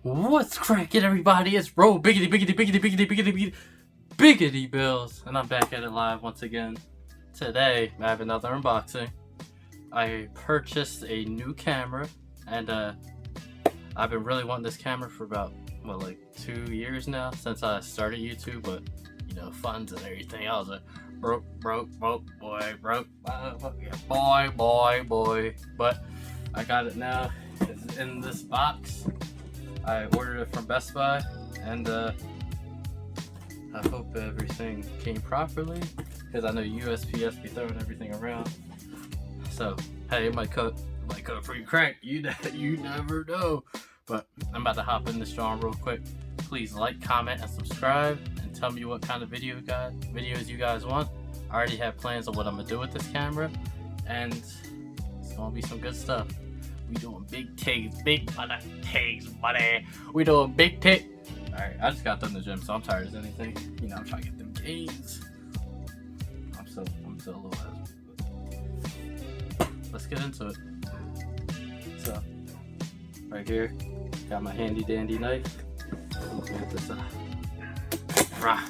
What's cracking, everybody? It's Bro Biggity Bills, and I'm back at it live once again. Today, I have another unboxing. I purchased a new camera, and I've been really wanting this camera for about, like 2 years now, since I started YouTube, but, funds and everything. I was like, broke, boy. But I got it now. It's in this box. I ordered it from Best Buy, and I hope everything came properly, because I know USPS be throwing everything around. So hey, it might cut pretty crack. You never know. But I'm about to hop in this John real quick. Please like, comment, and subscribe, and tell me what kind of videos you guys want. I already have plans on what I'm gonna do with this camera, and it's gonna be some good stuff. We doing big takes, big takes, buddy. We doing big take. Alright, I just got done the gym, so I'm tired as anything. I'm trying to get them gains. I'm still a little ass. Let's get into it. So, right here, got my handy dandy knife. Get this rah.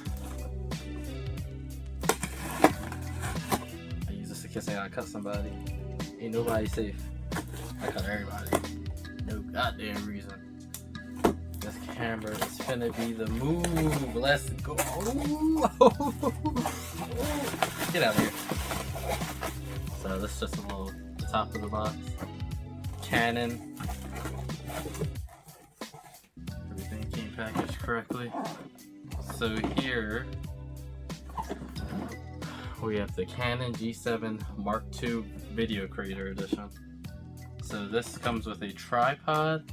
I use this in case I gotta cut somebody. Ain't nobody safe. I cut everybody. No goddamn reason. This camera is finna be the move. Let's go. Get out of here. So this is just the top of the box. Canon. Everything came packaged correctly. So here we have the Canon G7 Mark II Video Creator Edition. So this comes with a tripod,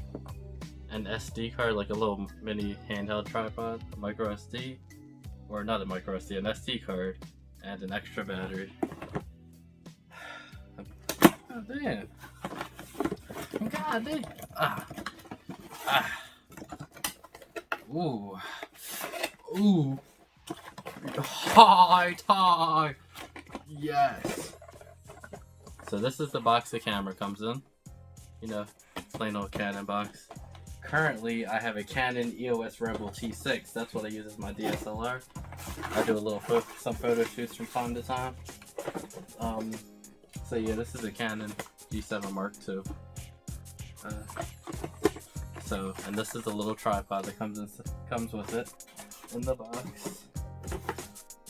an SD card, like a little mini handheld tripod, a micro SD, or not a micro SD, an SD card, and an extra battery. Oh damn! God damn! Ooh! Tie! Yes! So this is the box the camera comes in. Plain old Canon box. Currently, I have a Canon EOS Rebel T6. That's what I use as my DSLR. I do a little some photo shoots from time to time. So yeah, this is a Canon G7 Mark II. And this is the little tripod that comes with it in the box.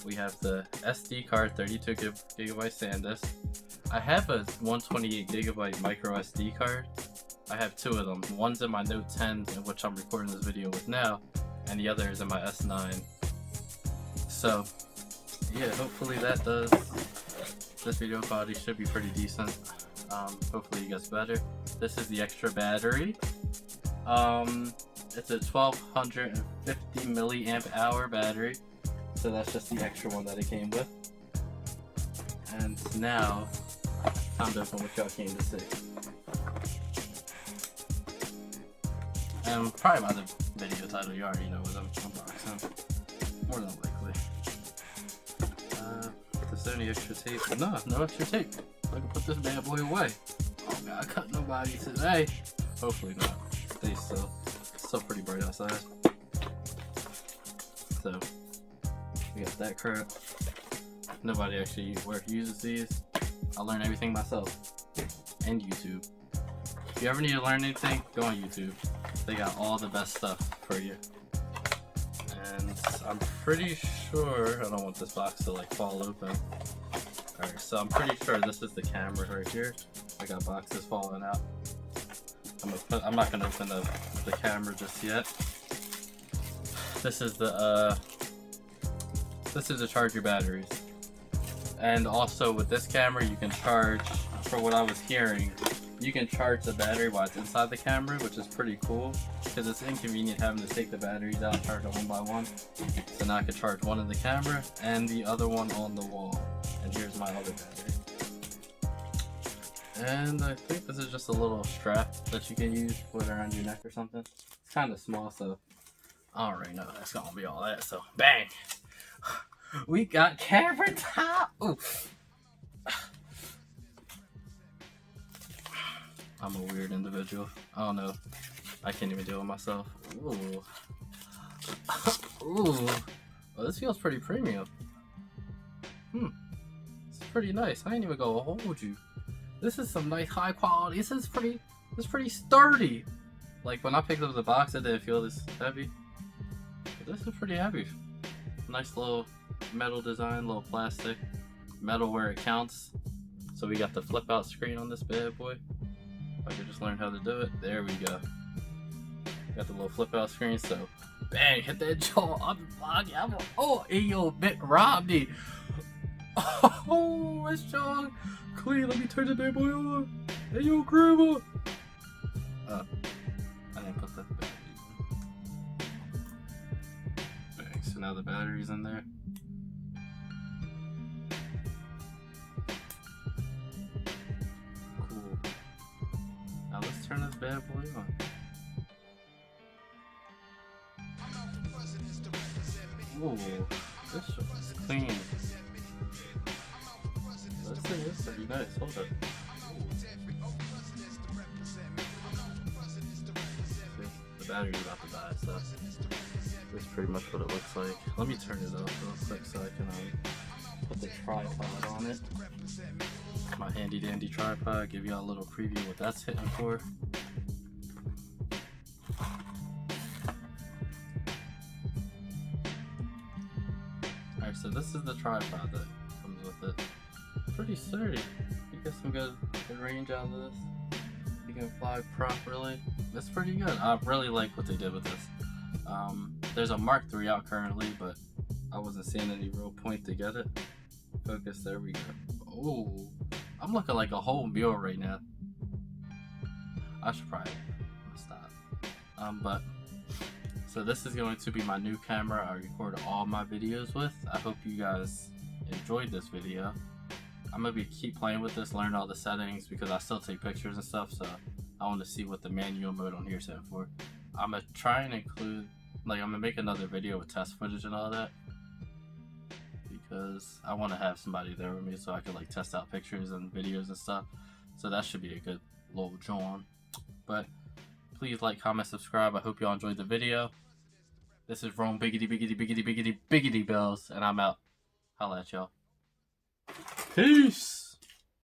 We have the SD card, 32 gigabyte SanDisk. I have a 128 gigabyte micro SD card. I have two of them. One's in my Note 10, in which I'm recording this video with now, and the other is in my S9. So, yeah, hopefully that does. This video quality should be pretty decent. Hopefully it gets better. This is the extra battery. It's a 1250 milliamp hour battery. So that's just the extra one that it came with. And now, time to open what y'all came to see. And probably by the video title, you already know what I'm unboxing. More than likely. Is there any extra tape? No extra tape. I can put this bad boy away. Oh god, I cut nobody today. Hopefully not. Stay still. It's still pretty bright outside. So, we got that crap. Nobody actually uses these. I learn everything myself. And YouTube. If you ever need to learn anything, go on YouTube. They got all the best stuff for you. And I'm pretty sure, I don't want this box to fall open. Alright, so I'm pretty sure this is the camera right here. I got boxes falling out. I'm not gonna open the camera just yet. This is to charge your batteries. And also with this camera, you can charge, for what I was hearing, you can charge the battery while it's inside the camera, which is pretty cool, because it's inconvenient having to take the batteries out and charge them one by one. So now I can charge one in the camera and the other one on the wall. And here's my other battery. And I think this is just a little strap that you can use to put around your neck or something. It's kind of small, so I already know that's gonna be all that. So bang! We got camera top. Ooh. I'm a weird individual. I don't know. I can't even deal with myself. Ooh. Ooh. Well, this feels pretty premium. It's pretty nice. I ain't even gonna hold you. This is some nice high quality. This is pretty sturdy. Like when I picked up the box, it didn't feel this heavy. But this is pretty heavy. Nice little metal design, little plastic. Metal where it counts. So we got the flip out screen on this bad boy. If I could just learn how to do it. There we go. Got the little flip out screen, so bang, hit that jaw. Oh, hey yo, Mitt Romney. Oh, it's John. Clean, let me turn the bad boy on. Hey yo, grandma. I didn't put that battery in. Bang, so now the battery's in there. Cool. Now let's turn this bad boy on. Ooh, this show's clean. This thing is pretty nice. Hold up. The battery's about to die, so this is pretty much what it looks like. Let me turn it up real quick so I can put the tripod on it. My handy dandy tripod. Give y'all a little preview what that's hitting for. Alright, so this is the tripod that comes with it. Pretty sturdy. You get some good range out of this. You can fly properly. It's pretty good. I really like what they did with this. There's a Mark III out currently, but I wasn't seeing any real point to get it. Focus, there we go. Oh, I'm looking like a whole mule right now. I should probably stop. But so this is going to be my new camera I record all my videos with. I hope you guys enjoyed this video. I'm gonna keep playing with this, learn all the settings because I still take pictures and stuff, so I want to see what the manual mode on here is set for. I'm gonna try and include, like, I'm gonna make another video with test footage and all that because I want to have somebody there with me so I can like test out pictures and videos and stuff. So that should be a good little John. But please like, comment, subscribe. I hope y'all enjoyed the video. This is Rome Biggity Biggity Biggity Biggity Biggity Bells, and I'm out. Holla at y'all. Peace!